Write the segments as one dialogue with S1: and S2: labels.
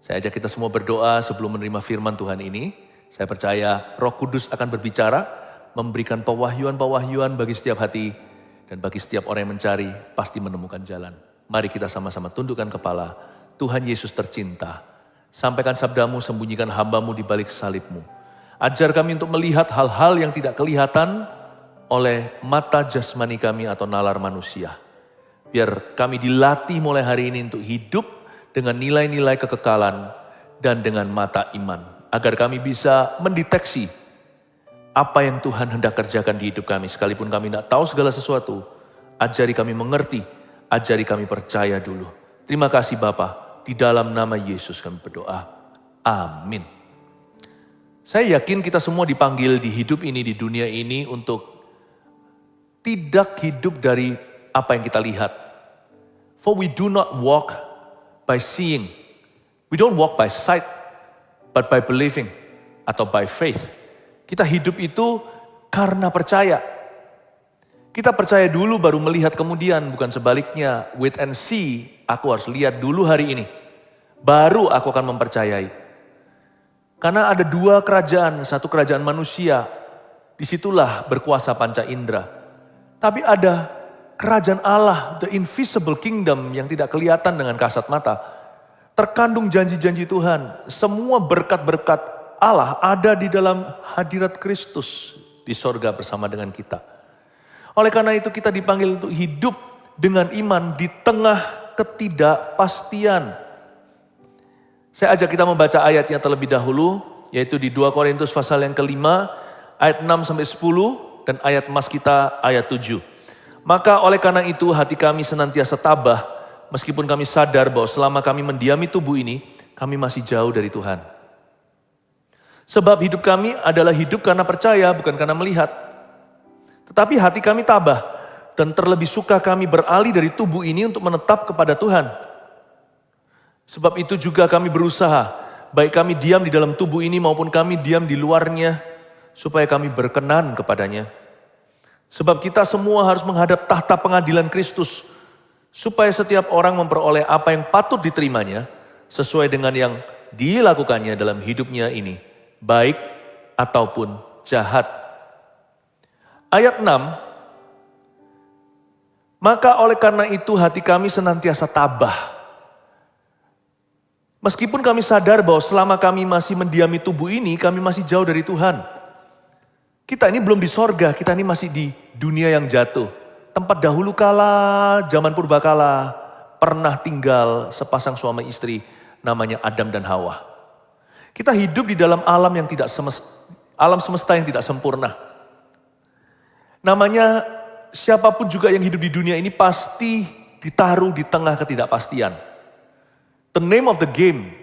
S1: Saya ajak kita semua berdoa sebelum menerima firman Tuhan ini. Saya percaya Roh Kudus akan berbicara, memberikan pewahyuan-pewahyuan bagi setiap hati, dan bagi setiap orang yang mencari, pasti menemukan jalan. Mari kita sama-sama tundukkan kepala. Tuhan Yesus tercinta, sampaikan sabdamu, sembunyikan hambamu di balik salibmu. Ajar kami untuk melihat hal-hal yang tidak kelihatan oleh mata jasmani kami atau nalar manusia. Biar kami dilatih mulai hari ini untuk hidup dengan nilai-nilai kekekalan dan dengan mata iman. Agar kami bisa mendeteksi apa yang Tuhan hendak kerjakan di hidup kami. Sekalipun kami tidak tahu segala sesuatu, ajari kami mengerti, ajari kami percaya dulu. Terima kasih Bapa, di dalam nama Yesus kami berdoa. Amin. Saya yakin kita semua dipanggil di hidup ini, di dunia ini untuk tidak hidup dari apa yang kita lihat. For we do not walk by seeing. We don't walk by sight, but by believing atau by faith. Kita hidup itu karena percaya. Kita percaya dulu baru melihat kemudian, bukan sebaliknya. Wait and see, aku harus lihat dulu hari ini. Baru aku akan mempercayai. Karena ada dua kerajaan, satu kerajaan manusia. Disitulah berkuasa panca indera. Tapi ada kerajaan Allah, the invisible kingdom yang tidak kelihatan dengan kasat mata. Terkandung janji-janji Tuhan. Semua berkat-berkat Allah ada di dalam hadirat Kristus di sorga bersama dengan kita. Oleh karena itu kita dipanggil untuk hidup dengan iman di tengah ketidakpastian. Saya ajak kita membaca ayatnya terlebih dahulu, yaitu di 2 Korintus pasal yang kelima, ayat 6-10 dan ayat emas kita ayat 7. Maka oleh karena itu hati kami senantiasa tabah, meskipun kami sadar bahwa selama kami mendiami tubuh ini, kami masih jauh dari Tuhan. Sebab hidup kami adalah hidup karena percaya, bukan karena melihat. Tetapi hati kami tabah, dan terlebih suka kami beralih dari tubuh ini untuk menetap kepada Tuhan. Sebab itu juga kami berusaha, baik kami diam di dalam tubuh ini maupun kami diam di luarnya, supaya kami berkenan kepadanya. Sebab kita semua harus menghadap tahta pengadilan Kristus, supaya setiap orang memperoleh apa yang patut diterimanya, sesuai dengan yang dilakukannya dalam hidupnya ini, baik ataupun jahat. Ayat 6, maka oleh karena itu hati kami senantiasa tabah. Meskipun kami sadar bahwa selama kami masih mendiami tubuh ini, kami masih jauh dari Tuhan. Kita ini belum di sorga, kita ini masih di dunia yang jatuh. Tempat dahulu kala, zaman purbakala, pernah tinggal sepasang suami istri namanya Adam dan Hawa. Kita hidup di dalam alam yang tidak alam semesta yang tidak sempurna. Namanya siapapun juga yang hidup di dunia ini pasti ditaruh di tengah ketidakpastian. The name of the game,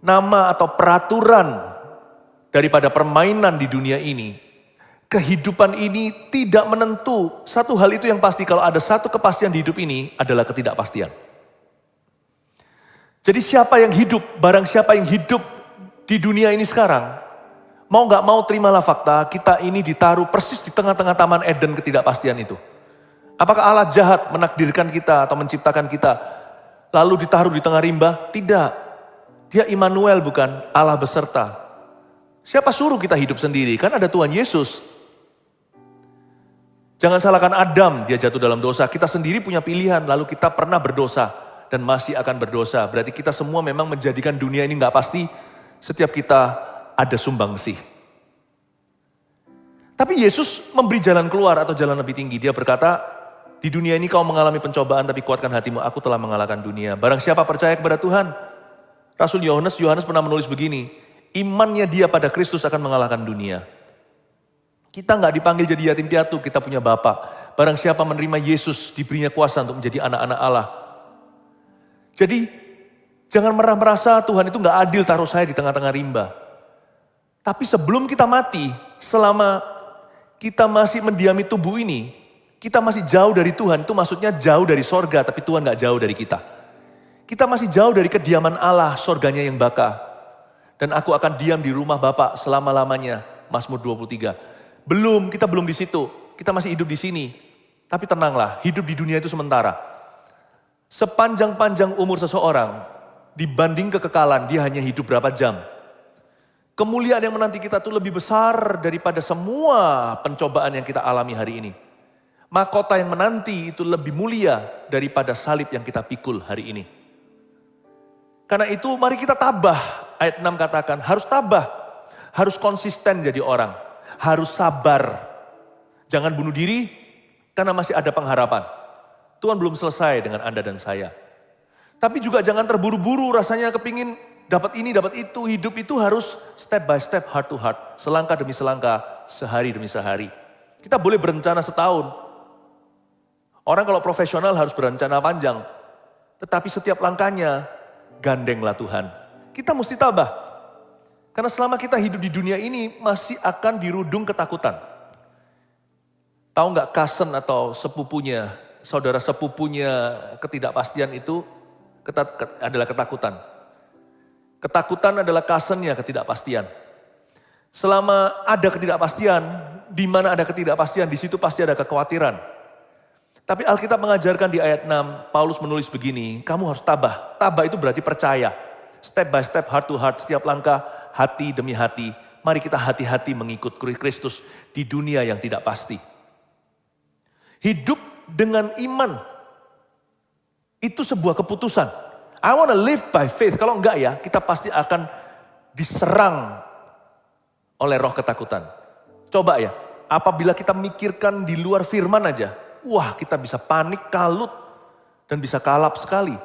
S1: nama atau peraturan daripada permainan di dunia ini, kehidupan ini tidak menentu. Satu hal itu yang pasti, kalau ada satu kepastian di hidup ini adalah ketidakpastian. Jadi siapa yang hidup, barang siapa yang hidup di dunia ini sekarang, mau gak mau terimalah fakta, kita ini ditaruh persis di tengah-tengah taman Eden ketidakpastian itu. Apakah Allah jahat menakdirkan kita atau menciptakan kita, lalu ditaruh di tengah rimba? Tidak. Dia Immanuel, bukan Allah beserta. Siapa suruh kita hidup sendiri? Kan ada Tuhan Yesus. Jangan salahkan Adam, dia jatuh dalam dosa. Kita sendiri punya pilihan, lalu kita pernah berdosa dan masih akan berdosa. Berarti kita semua memang menjadikan dunia ini gak pasti. Setiap kita ada sumbangsih. Tapi Yesus memberi jalan keluar atau jalan lebih tinggi. Dia berkata, di dunia ini kau mengalami pencobaan, tapi kuatkan hatimu, aku telah mengalahkan dunia. Barang siapa percaya kepada Tuhan, Rasul Yohanes pernah menulis begini, imannya dia pada Kristus akan mengalahkan dunia. Kita nggak dipanggil jadi yatim piatu, kita punya Bapa. Barang siapa menerima Yesus, diberinya kuasa untuk menjadi anak-anak Allah. Jadi, jangan merasa Tuhan itu nggak adil taruh saya di tengah-tengah rimba. Tapi sebelum kita mati, selama kita masih mendiami tubuh ini, kita masih jauh dari Tuhan, itu maksudnya jauh dari sorga, tapi Tuhan gak jauh dari kita. Kita masih jauh dari kediaman Allah, sorganya yang baka. Dan aku akan diam di rumah Bapa selama-lamanya, Mazmur 23. Kita belum di situ, kita masih hidup di sini. Tapi tenanglah, hidup di dunia itu sementara. Sepanjang-panjang umur seseorang, dibanding kekekalan, dia hanya hidup berapa jam. Kemuliaan yang menanti kita itu lebih besar daripada semua pencobaan yang kita alami hari ini. Mahkota yang menanti itu lebih mulia daripada salib yang kita pikul hari ini. Karena itu mari kita tabah. Ayat 6 katakan harus tabah. Harus konsisten jadi orang. Harus sabar. Jangan bunuh diri karena masih ada pengharapan. Tuhan belum selesai dengan Anda dan saya. Tapi juga jangan terburu-buru rasanya kepingin dapat ini, dapat itu. Hidup itu harus step by step, heart to heart. Selangkah demi selangkah, sehari demi sehari. Kita boleh berencana setahun. Orang kalau profesional harus berencana panjang. Tetapi setiap langkahnya, gandenglah Tuhan. Kita mesti tabah. Karena selama kita hidup di dunia ini, masih akan dirudung ketakutan. Tahu nggak cousin atau sepupunya, saudara sepupunya ketidakpastian itu adalah ketakutan. Ketakutan adalah cousinnya ketidakpastian. Selama ada ketidakpastian, di mana ada ketidakpastian, di situ pasti ada kekhawatiran. Tapi Alkitab mengajarkan di ayat 6, Paulus menulis begini, kamu harus tabah. Tabah itu berarti percaya. Step by step, heart to heart, setiap langkah, hati demi hati. Mari kita hati-hati mengikut Kristus di dunia yang tidak pasti. Hidup dengan iman, itu sebuah keputusan. I want to live by faith. Kalau enggak ya, kita pasti akan diserang oleh roh ketakutan. Coba ya, apabila kita mikirkan di luar firman aja, wah kita bisa panik, kalut, dan bisa kalap sekali.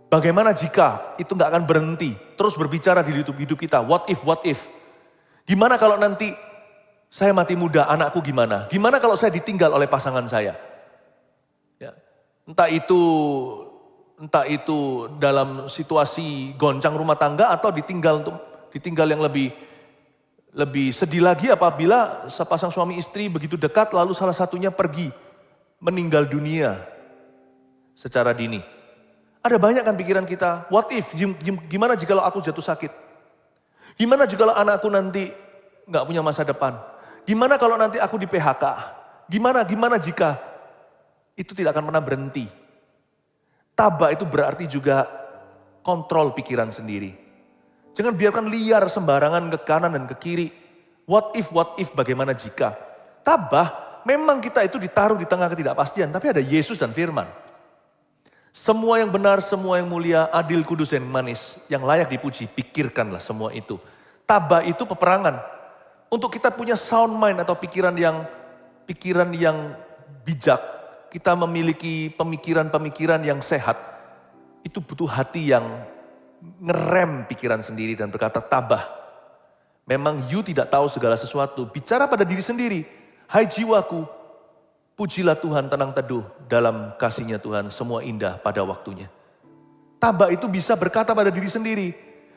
S1: Bagaimana jika itu gak akan berhenti, terus berbicara di hidup kita, what if. Gimana kalau nanti saya mati muda, anakku gimana? Gimana kalau saya ditinggal oleh pasangan saya? Ya. Entah itu dalam situasi goncang rumah tangga atau ditinggal yang lebih sedih lagi apabila sepasang suami istri begitu dekat lalu salah satunya pergi meninggal dunia secara dini. Ada banyak kan pikiran kita, what if, gimana jika aku jatuh sakit? Gimana jika anakku nanti gak punya masa depan? Gimana kalau nanti aku di PHK? Gimana jika itu tidak akan pernah berhenti? Tabah itu berarti juga kontrol pikiran sendiri. Jangan biarkan liar sembarangan ke kanan dan ke kiri. What if, bagaimana jika? Tabah, memang kita itu ditaruh di tengah ketidakpastian, tapi ada Yesus dan firman. Semua yang benar, semua yang mulia, adil, kudus, dan manis, yang layak dipuji, pikirkanlah semua itu. Tabah itu peperangan. Untuk kita punya sound mind atau pikiran yang bijak, kita memiliki pemikiran-pemikiran yang sehat, itu butuh hati yang ngerem pikiran sendiri dan berkata tabah. Memang you tidak tahu segala sesuatu, bicara pada diri sendiri. Hai jiwaku, pujilah Tuhan, tenang teduh dalam kasih-Nya Tuhan, semua indah pada waktunya. Tabah itu bisa berkata pada diri sendiri.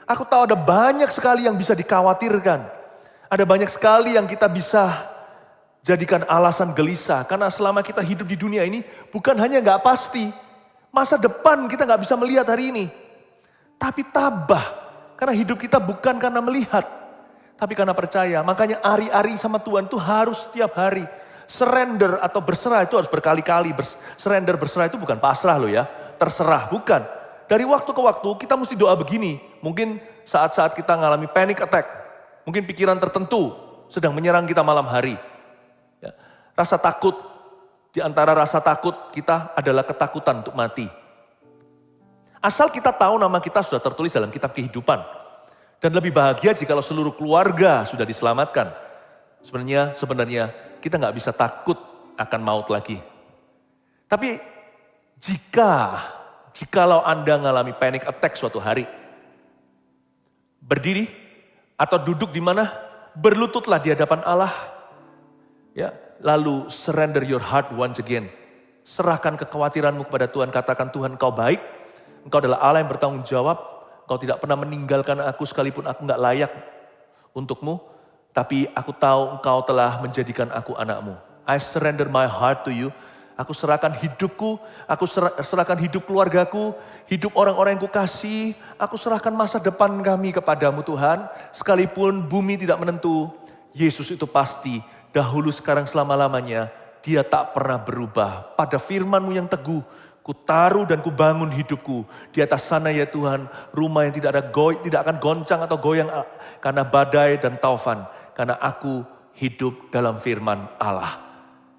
S1: Aku tahu ada banyak sekali yang bisa dikhawatirkan. Ada banyak sekali yang kita bisa jadikan alasan gelisah. Karena selama kita hidup di dunia ini bukan hanya gak pasti. Masa depan kita gak bisa melihat hari ini. Tapi tabah. Karena hidup kita bukan karena melihat. Tapi karena percaya. Makanya ari-ari sama Tuhan itu harus setiap hari. Surrender atau berserah itu harus berkali-kali. Surrender berserah itu bukan pasrah loh ya. Terserah, bukan. Dari waktu ke waktu kita mesti doa begini. Mungkin saat-saat kita mengalami panic attack. Mungkin pikiran tertentu sedang menyerang kita malam hari. Ya. Rasa takut, di antara rasa takut kita adalah ketakutan untuk mati. Asal kita tahu nama kita sudah tertulis dalam kitab kehidupan. Dan lebih bahagia jika seluruh keluarga sudah diselamatkan. Sebenarnya kita nggak bisa takut akan maut lagi. Tapi jikalau Anda mengalami panic attack suatu hari, berdiri atau duduk di mana, berlututlah di hadapan Allah. Ya, lalu surrender your heart once again. Serahkan kekhawatiranmu kepada Tuhan, katakan Tuhan Engkau baik, Engkau adalah Allah yang bertanggung jawab, Engkau tidak pernah meninggalkan aku sekalipun aku gak layak untukmu, tapi aku tahu Engkau telah menjadikan aku anakmu. I surrender my heart to you. Aku serahkan hidupku, aku serahkan hidup keluargaku, hidup orang-orang yang kukasih. Aku serahkan masa depan kami kepadamu Tuhan. Sekalipun bumi tidak menentu, Yesus itu pasti dahulu sekarang selama-lamanya. Dia tak pernah berubah. Pada firman-Mu yang teguh, Kutaruh dan kubangun hidupku di atas sana ya Tuhan, rumah yang tidak akan goncang atau goyang karena badai dan taufan, karena aku hidup dalam firman Allah.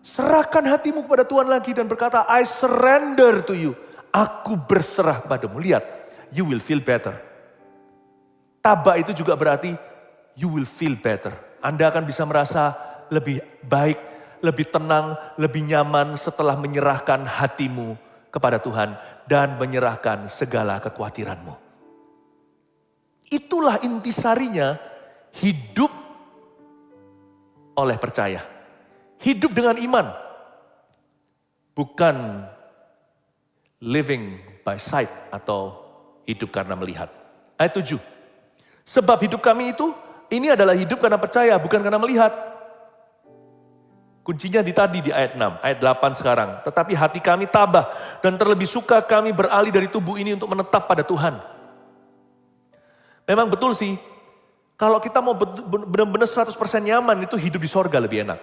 S1: Serahkan hatimu kepada Tuhan lagi dan berkata, I surrender to you. Aku berserah kepadamu. Lihat, you will feel better. Tabah itu juga berarti you will feel better. Anda akan bisa merasa lebih baik, lebih tenang, lebih nyaman setelah menyerahkan hatimu kepada Tuhan dan menyerahkan segala kekhawatiranmu. Itulah intisarinya hidup oleh percaya. Hidup dengan iman. Bukan living by sight atau hidup karena melihat. Ayat 7. Sebab hidup kami itu, ini adalah hidup karena percaya, bukan karena melihat. Kuncinya tadi di ayat 6, ayat 8 sekarang. Tetapi hati kami tabah dan terlebih suka kami beralih dari tubuh ini untuk menetap pada Tuhan. Memang betul sih, kalau kita mau benar-benar 100% nyaman itu hidup di sorga lebih enak.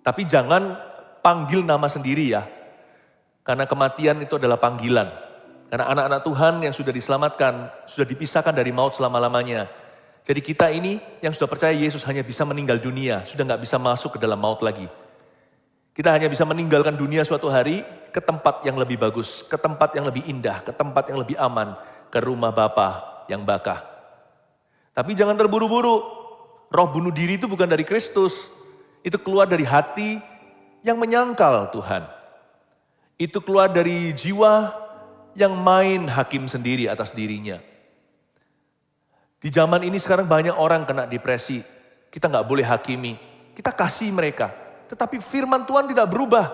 S1: Tapi jangan panggil nama sendiri ya. Karena kematian itu adalah panggilan. Karena anak-anak Tuhan yang sudah diselamatkan, sudah dipisahkan dari maut selama-lamanya. Jadi kita ini yang sudah percaya Yesus hanya bisa meninggal dunia, sudah gak bisa masuk ke dalam maut lagi. Kita hanya bisa meninggalkan dunia suatu hari ke tempat yang lebih bagus, ke tempat yang lebih indah, ke tempat yang lebih aman, ke rumah Bapa yang bakah. Tapi jangan terburu-buru, roh bunuh diri itu bukan dari Kristus. Itu keluar dari hati yang menyangkal Tuhan. Itu keluar dari jiwa yang main hakim sendiri atas dirinya. Di zaman ini sekarang banyak orang kena depresi. Kita gak boleh hakimi. Kita kasih mereka. Tetapi firman Tuhan tidak berubah.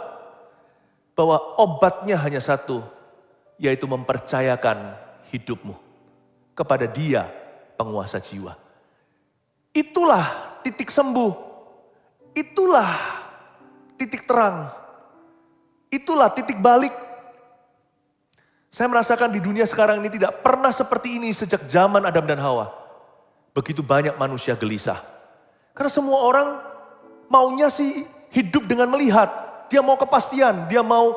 S1: Bahwa obatnya hanya satu. Yaitu mempercayakan hidupmu kepada Dia penguasa jiwa. Itulah titik sembuh. Itulah titik terang. Itulah titik balik. Saya merasakan di dunia sekarang ini tidak pernah seperti ini sejak zaman Adam dan Hawa. Begitu banyak manusia gelisah. Karena semua orang maunya sih hidup dengan melihat. Dia mau kepastian, dia mau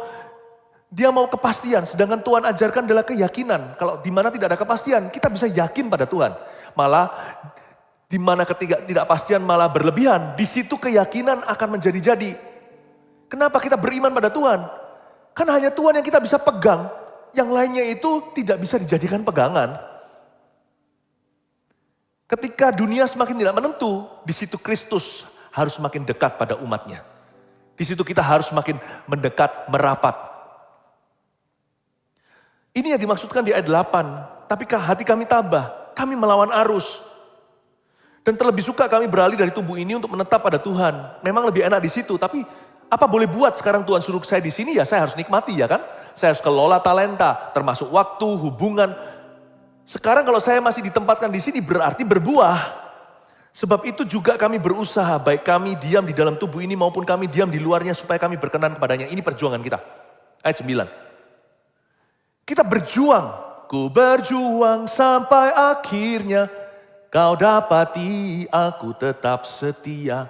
S1: kepastian. Sedangkan Tuhan ajarkan adalah keyakinan. Kalau di mana tidak ada kepastian, kita bisa yakin pada Tuhan. Malah di mana ketidakpastian malah berlebihan, di situ keyakinan akan menjadi-jadi. Kenapa kita beriman pada Tuhan? Karena hanya Tuhan yang kita bisa pegang, yang lainnya itu tidak bisa dijadikan pegangan. Ketika dunia semakin tidak menentu, di situ Kristus harus semakin dekat pada umatnya. Di situ kita harus semakin mendekat, merapat. Ini yang dimaksudkan di ayat 8. Tapi hati kami tabah, kami melawan arus. Dan terlebih suka kami beralih dari tubuh ini untuk menetap pada Tuhan. Memang lebih enak di situ, tapi apa boleh buat sekarang Tuhan suruh saya di sini ya saya harus nikmati ya kan. Saya harus kelola talenta, termasuk waktu, hubungan. Sekarang kalau saya masih ditempatkan di sini berarti berbuah. Sebab itu juga kami berusaha, baik kami diam di dalam tubuh ini maupun kami diam di luarnya supaya kami berkenan kepadanya. Ini perjuangan kita. Ayat 9. Kita berjuang. Ku berjuang sampai akhirnya. Kau dapati aku tetap setia.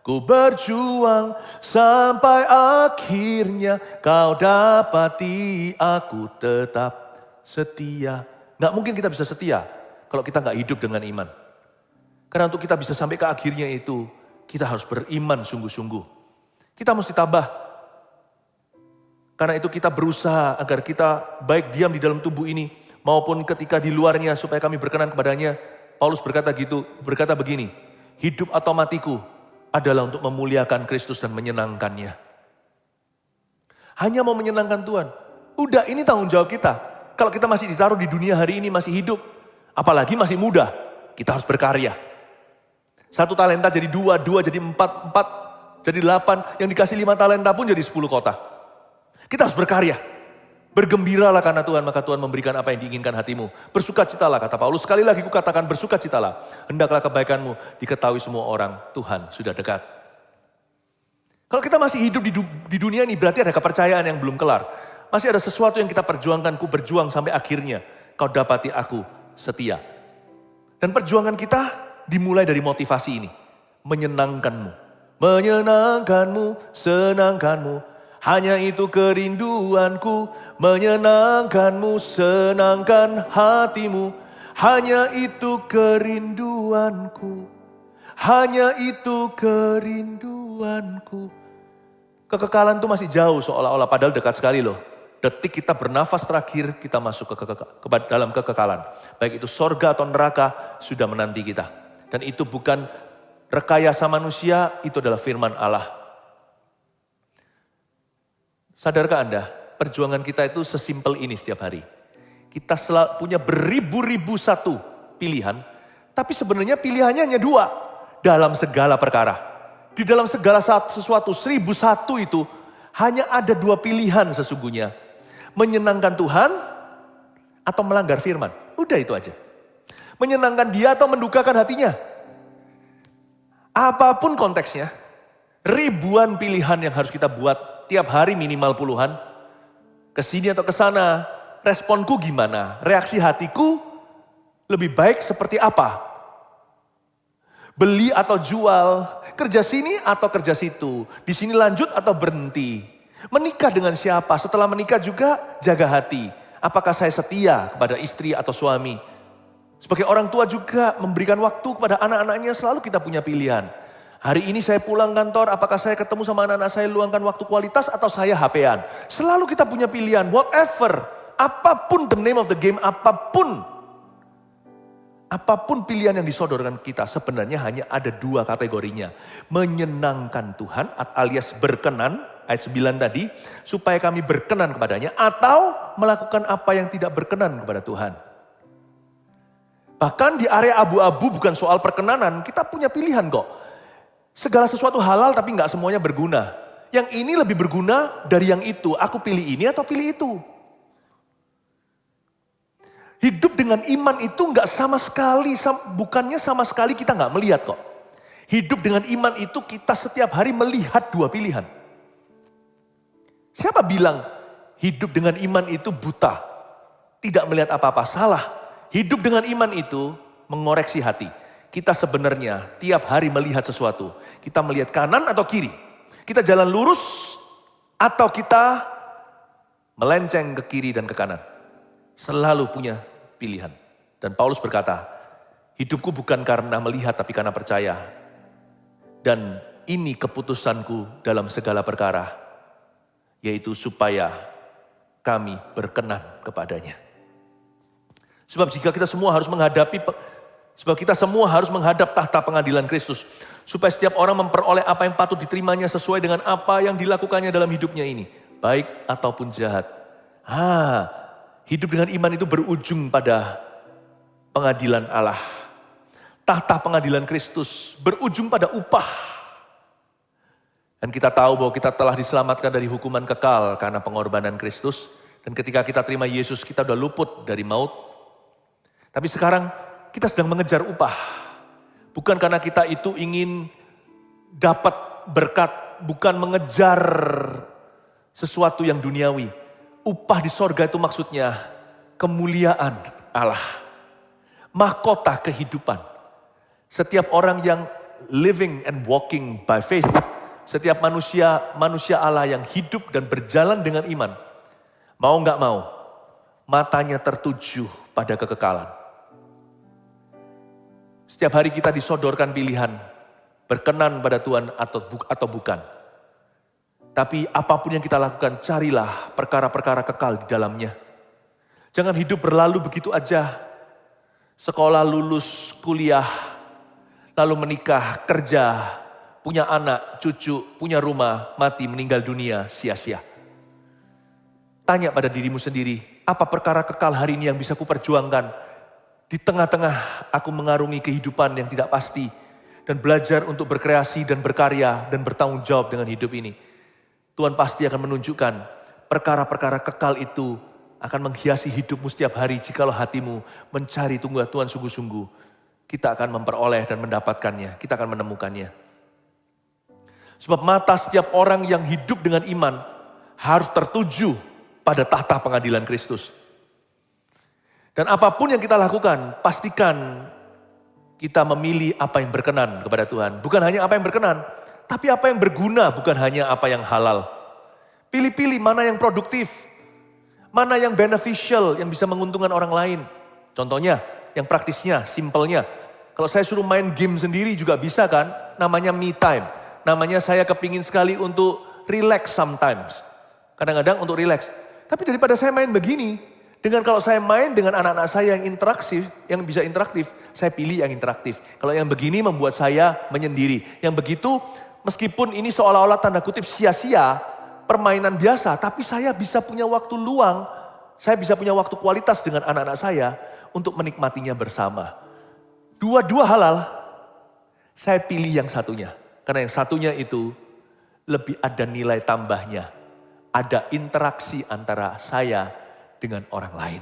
S1: Ku berjuang sampai akhirnya. Kau dapati aku tetap setia. Gak mungkin kita bisa setia kalau kita gak hidup dengan iman. Karena untuk kita bisa sampai ke akhirnya itu, kita harus beriman sungguh-sungguh. Kita mesti tabah. Karena itu kita berusaha agar kita baik diam di dalam tubuh ini, maupun ketika di luarnya supaya kami berkenan kepadanya. Paulus berkata begini, hidup atau matiku adalah untuk memuliakan Kristus dan menyenangkannya. Hanya mau menyenangkan Tuhan. Udah ini tanggung jawab kita. Kalau kita masih ditaruh di dunia hari ini masih hidup, apalagi masih muda, kita harus berkarya. 1 talenta jadi 2 jadi 4 jadi 8, yang dikasih 5 talenta pun jadi 10 kota. Kita harus berkarya. Bergembiralah karena Tuhan, maka Tuhan memberikan apa yang diinginkan hatimu. Bersukacitalah, kata Paulus. Sekali lagi kukatakan bersukacitalah. Hendaklah kebaikanmu diketahui semua orang. Tuhan sudah dekat. Kalau kita masih hidup di dunia ini berarti ada kepercayaan yang belum kelar. Masih ada sesuatu yang kita perjuangkan, ku berjuang sampai akhirnya. Kau dapati aku setia. Dan perjuangan kita dimulai dari motivasi ini. Menyenangkanmu. Menyenangkanmu, senangkanmu. Hanya itu kerinduanku, menyenangkanmu, senangkan hatimu. Hanya itu kerinduanku, hanya itu kerinduanku. Kekekalan itu masih jauh seolah-olah, padahal dekat sekali loh. Detik kita bernafas terakhir, kita masuk dalam kekekalan. Baik itu sorga atau neraka sudah menanti kita. Dan itu bukan rekayasa manusia, itu adalah firman Allah. Sadarkah Anda, perjuangan kita itu sesimpel ini setiap hari. Kita punya beribu-ribu satu pilihan, tapi sebenarnya pilihannya hanya dua dalam segala perkara. Di dalam segala sesuatu, 1001 itu hanya ada dua pilihan sesungguhnya. Menyenangkan Tuhan atau melanggar firman. Udah itu aja. Menyenangkan dia atau mendukakan hatinya. Apapun konteksnya, ribuan pilihan yang harus kita buat. Tiap hari minimal puluhan, kesini atau kesana, responku gimana? Reaksi hatiku lebih baik seperti apa? Beli atau jual, kerja sini atau kerja situ, di sini lanjut atau berhenti? Menikah dengan siapa? Setelah menikah juga jaga hati. Apakah saya setia kepada istri atau suami? Sebagai orang tua juga memberikan waktu kepada anak-anaknya, selalu kita punya pilihan. Hari ini saya pulang kantor, apakah saya ketemu sama anak-anak saya, luangkan waktu kualitas atau saya HP-an. Selalu kita punya pilihan, whatever. Apapun the name of the game, apapun pilihan yang disodorkan kita, sebenarnya hanya ada dua kategorinya. Menyenangkan Tuhan alias berkenan, ayat 9 tadi, supaya kami berkenan kepadanya, atau melakukan apa yang tidak berkenan kepada Tuhan. Bahkan di area abu-abu bukan soal perkenanan, kita punya pilihan kok. Segala sesuatu halal tapi nggak semuanya berguna. Yang ini lebih berguna dari yang itu. Aku pilih ini atau pilih itu. Hidup dengan iman itu nggak sama sekali, bukannya sama sekali kita nggak melihat kok. Hidup dengan iman itu kita setiap hari melihat dua pilihan. Siapa bilang hidup dengan iman itu buta? Tidak melihat apa-apa, salah. Hidup dengan iman itu mengoreksi hati. Kita sebenarnya tiap hari melihat sesuatu. Kita melihat kanan atau kiri. Kita jalan lurus atau kita melenceng ke kiri dan ke kanan. Selalu punya pilihan. Dan Paulus berkata, hidupku bukan karena melihat tapi karena percaya. Dan ini keputusanku dalam segala perkara. Yaitu supaya kami berkenan kepadanya. Sebab kita semua harus menghadap tahta pengadilan Kristus. Supaya setiap orang memperoleh apa yang patut diterimanya sesuai dengan apa yang dilakukannya dalam hidupnya ini. Baik ataupun jahat. Hidup dengan iman itu berujung pada pengadilan Allah. Tahta pengadilan Kristus berujung pada upah. Dan kita tahu bahwa kita telah diselamatkan dari hukuman kekal karena pengorbanan Kristus. Dan ketika kita terima Yesus, kita sudah luput dari maut. Tapi sekarang kita sedang mengejar upah. Bukan karena kita itu ingin dapat berkat, bukan mengejar sesuatu yang duniawi. Upah di sorga itu maksudnya kemuliaan Allah. Mahkota kehidupan. Setiap orang yang living and walking by faith. Setiap manusia Allah yang hidup dan berjalan dengan iman. Mau gak mau, matanya tertuju pada kekekalan. Setiap hari kita disodorkan pilihan, berkenan pada Tuhan atau bukan. Tapi apapun yang kita lakukan, carilah perkara-perkara kekal di dalamnya. Jangan hidup berlalu begitu aja. Sekolah, lulus, kuliah, lalu menikah, kerja, punya anak, cucu, punya rumah, mati, meninggal dunia, sia-sia. Tanya pada dirimu sendiri, apa perkara kekal hari ini yang bisa kuperjuangkan? Di tengah-tengah aku mengarungi kehidupan yang tidak pasti. Dan belajar untuk berkreasi dan berkarya dan bertanggung jawab dengan hidup ini. Tuhan pasti akan menunjukkan perkara-perkara kekal itu akan menghiasi hidupmu setiap hari. Jikalau hatimu mencari Tuhan sungguh-sungguh. Kita akan memperoleh dan mendapatkannya. Kita akan menemukannya. Sebab mata setiap orang yang hidup dengan iman harus tertuju pada tahta pengadilan Kristus. Dan apapun yang kita lakukan, pastikan kita memilih apa yang berkenan kepada Tuhan. Bukan hanya apa yang berkenan, tapi apa yang berguna, bukan hanya apa yang halal. Pilih-pilih mana yang produktif, mana yang beneficial, yang bisa menguntungkan orang lain. Contohnya, yang praktisnya, simpelnya. Kalau saya suruh main game sendiri juga bisa kan, namanya me time. Namanya saya kepingin sekali untuk relax sometimes. Kadang-kadang untuk relax. Tapi daripada saya main begini, dengan kalau saya main dengan anak-anak saya yang interaktif, yang bisa interaktif, saya pilih yang interaktif. Kalau yang begini membuat saya menyendiri. Yang begitu, meskipun ini seolah-olah tanda kutip sia-sia, permainan biasa, tapi saya bisa punya waktu luang, saya bisa punya waktu kualitas dengan anak-anak saya untuk menikmatinya bersama. Dua-dua halal, saya pilih yang satunya. Karena yang satunya itu lebih ada nilai tambahnya. Ada interaksi antara saya dengan orang lain.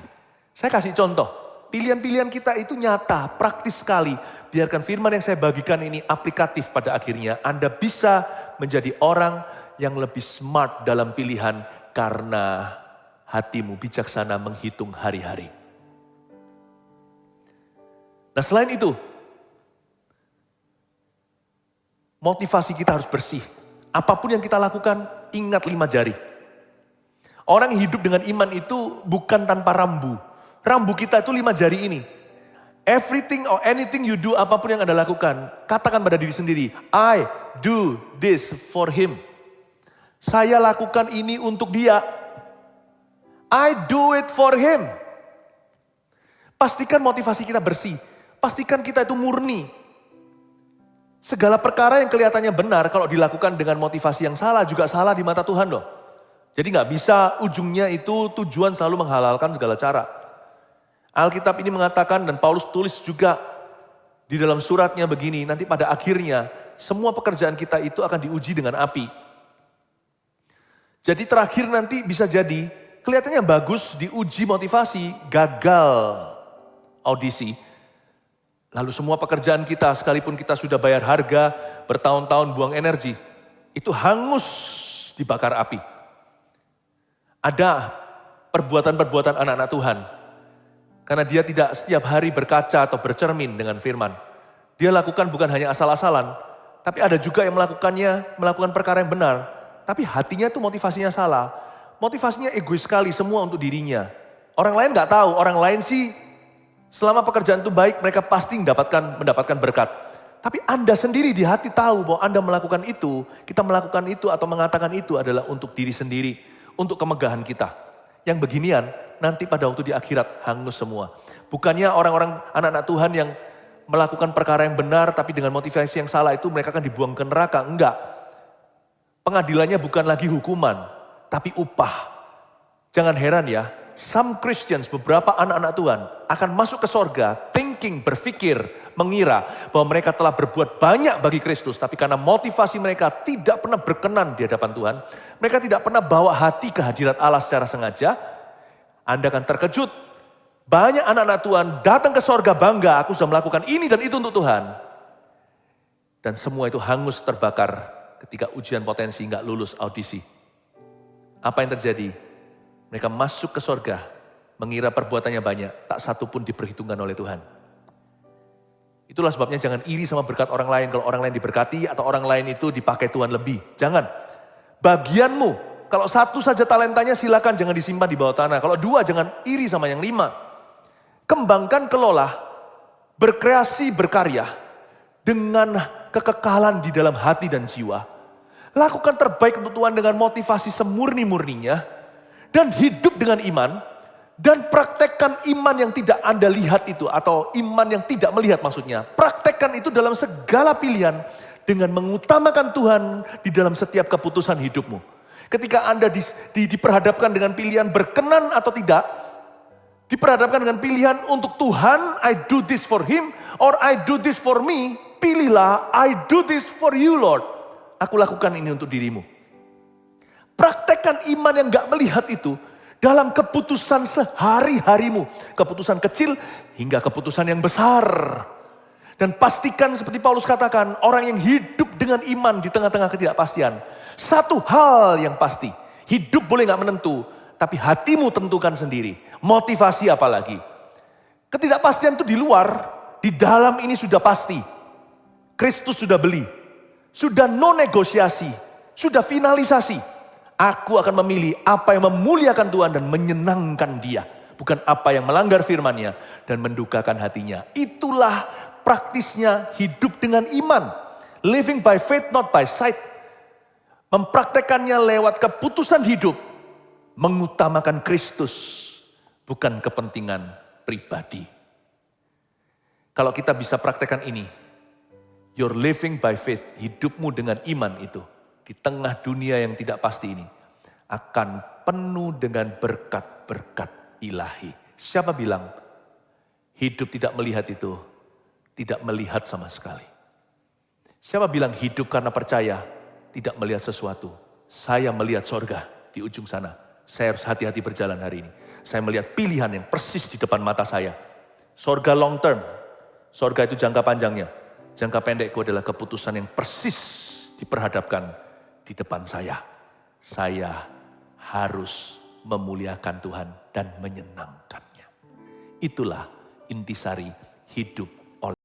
S1: Saya kasih contoh, pilihan-pilihan kita itu nyata, praktis sekali. Biarkan firman yang saya bagikan ini aplikatif pada akhirnya. Anda bisa menjadi orang yang lebih smart dalam pilihan karena hatimu bijaksana menghitung hari-hari. Nah selain itu, motivasi kita harus bersih. Apapun yang kita lakukan, ingat 5 jari. Orang hidup dengan iman itu bukan tanpa rambu. Rambu kita itu 5 jari ini. Everything or anything you do, apapun yang Anda lakukan, katakan pada diri sendiri, I do this for him. Saya lakukan ini untuk dia. I do it for him. Pastikan motivasi kita bersih. Pastikan kita itu murni. Segala perkara yang kelihatannya benar kalau dilakukan dengan motivasi yang salah juga salah di mata Tuhan loh. Jadi gak bisa ujungnya itu tujuan selalu menghalalkan segala cara. Alkitab ini mengatakan dan Paulus tulis juga di dalam suratnya begini, nanti pada akhirnya semua pekerjaan kita itu akan diuji dengan api. Jadi terakhir nanti bisa jadi kelihatannya bagus diuji motivasi, gagal audisi. Lalu semua pekerjaan kita sekalipun kita sudah bayar harga, bertahun-tahun buang energi, itu hangus dibakar api. Ada perbuatan-perbuatan anak-anak Tuhan. Karena dia tidak setiap hari berkaca atau bercermin dengan firman. Dia lakukan bukan hanya asal-asalan. Tapi ada juga yang melakukan perkara yang benar. Tapi hatinya itu motivasinya salah. Motivasinya egois sekali semua untuk dirinya. Orang lain gak tahu, orang lain sih selama pekerjaan itu baik mereka pasti mendapatkan berkat. Tapi Anda sendiri di hati tahu bahwa Anda melakukan itu, kita melakukan itu atau mengatakan itu adalah untuk diri sendiri. Untuk kemegahan kita. Yang beginian nanti pada waktu di akhirat hangus semua. Bukannya orang-orang anak-anak Tuhan yang melakukan perkara yang benar tapi dengan motivasi yang salah itu mereka akan dibuang ke neraka. Enggak. Pengadilannya bukan lagi hukuman tapi upah. Jangan heran ya. Some Christians, beberapa anak-anak Tuhan akan masuk ke sorga berpikir, mengira bahwa mereka telah berbuat banyak bagi Kristus. Tapi karena motivasi mereka tidak pernah berkenan di hadapan Tuhan. Mereka tidak pernah bawa hati ke hadirat Allah secara sengaja. Anda akan terkejut. Banyak anak-anak Tuhan datang ke sorga bangga, aku sudah melakukan ini dan itu untuk Tuhan. Dan semua itu hangus terbakar ketika ujian potensi nggak lulus audisi. Apa yang terjadi? Mereka masuk ke sorga, mengira perbuatannya banyak, tak satu pun diperhitungkan oleh Tuhan. Itulah sebabnya jangan iri sama berkat orang lain. Kalau orang lain diberkati atau orang lain itu dipakai Tuhan lebih. Jangan. Bagianmu, kalau satu saja talentanya silakan jangan disimpan di bawah tanah. Kalau 2 jangan iri sama yang 5. Kembangkan, kelola, berkreasi, berkarya dengan kekekalan di dalam hati dan jiwa. Lakukan terbaik untuk Tuhan dengan motivasi semurni-murninya. Dan hidup dengan iman. Dan praktekkan iman yang tidak Anda lihat itu. Atau iman yang tidak melihat maksudnya. Praktekkan itu dalam segala pilihan. Dengan mengutamakan Tuhan di dalam setiap keputusan hidupmu. Ketika Anda diperhadapkan dengan pilihan berkenan atau tidak. Diperhadapkan dengan pilihan untuk Tuhan, I do this for him. Or I do this for me. Pilihlah, I do this for you Lord. Aku lakukan ini untuk dirimu. Praktekkan iman yang gak melihat itu. Dalam keputusan sehari-harimu. Keputusan kecil hingga keputusan yang besar. Dan pastikan seperti Paulus katakan. Orang yang hidup dengan iman di tengah-tengah ketidakpastian. Satu hal yang pasti. Hidup boleh gak menentu. Tapi hatimu tentukan sendiri. Motivasi apalagi. Ketidakpastian itu di luar. Di dalam ini sudah pasti. Kristus sudah beli. Sudah non negosiasi. Sudah finalisasi. Aku akan memilih apa yang memuliakan Tuhan dan menyenangkan Dia. Bukan apa yang melanggar firman-Nya dan mendukakan hatinya. Itulah praktisnya hidup dengan iman. Living by faith, not by sight. Mempraktekannya lewat keputusan hidup. Mengutamakan Kristus, bukan kepentingan pribadi. Kalau kita bisa praktekkan ini, you're living by faith, hidupmu dengan iman itu, di tengah dunia yang tidak pasti ini, akan penuh dengan berkat-berkat ilahi. Siapa bilang hidup tidak melihat itu? Tidak melihat sama sekali. Siapa bilang hidup karena percaya tidak melihat sesuatu? Saya melihat sorga di ujung sana. Saya harus hati-hati berjalan hari ini. Saya melihat pilihan yang persis di depan mata saya. Sorga long term. Sorga itu jangka panjangnya. Jangka pendekku adalah keputusan yang persis diperhadapkan di depan saya. Saya harus memuliakan Tuhan dan menyenangkannya. Itulah intisari hidup oleh.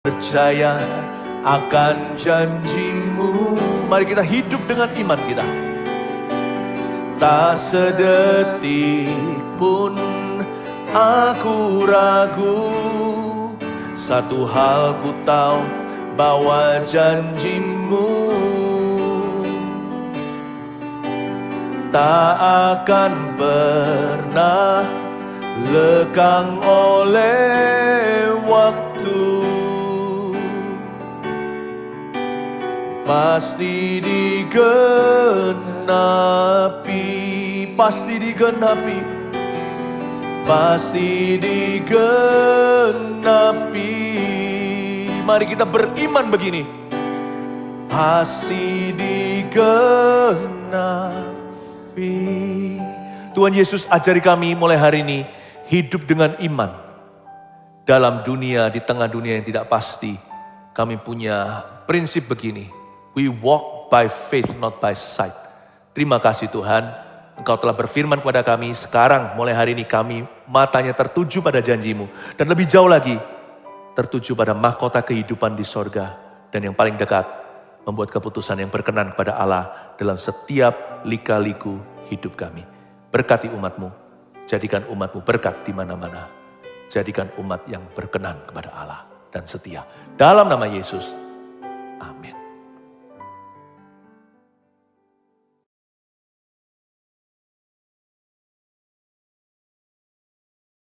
S1: Percaya akan janjimu. Mari kita hidup dengan iman kita. Tak sedetik pun aku ragu. Satu hal ku tahu, bahwa janjimu tak akan pernah lekang oleh waktu. Pasti digenapi, pasti digenapi, pasti digenapi. Mari kita beriman begini. Pasti digenapi. Tuhan Yesus ajari kami mulai hari ini hidup dengan iman. Dalam dunia, di tengah dunia yang tidak pasti, kami punya prinsip begini. We walk by faith, not by sight. Terima kasih Tuhan, Engkau telah berfirman kepada kami. Sekarang mulai hari ini kami matanya tertuju pada janjimu. Dan lebih jauh lagi, tertuju pada mahkota kehidupan di sorga. Dan yang paling dekat, membuat keputusan yang berkenan kepada Allah dalam setiap lika-liku hidup kami. Berkati umat-Mu, jadikan umat-Mu berkat di mana-mana. Jadikan umat yang berkenan kepada Allah dan setia. Dalam nama Yesus.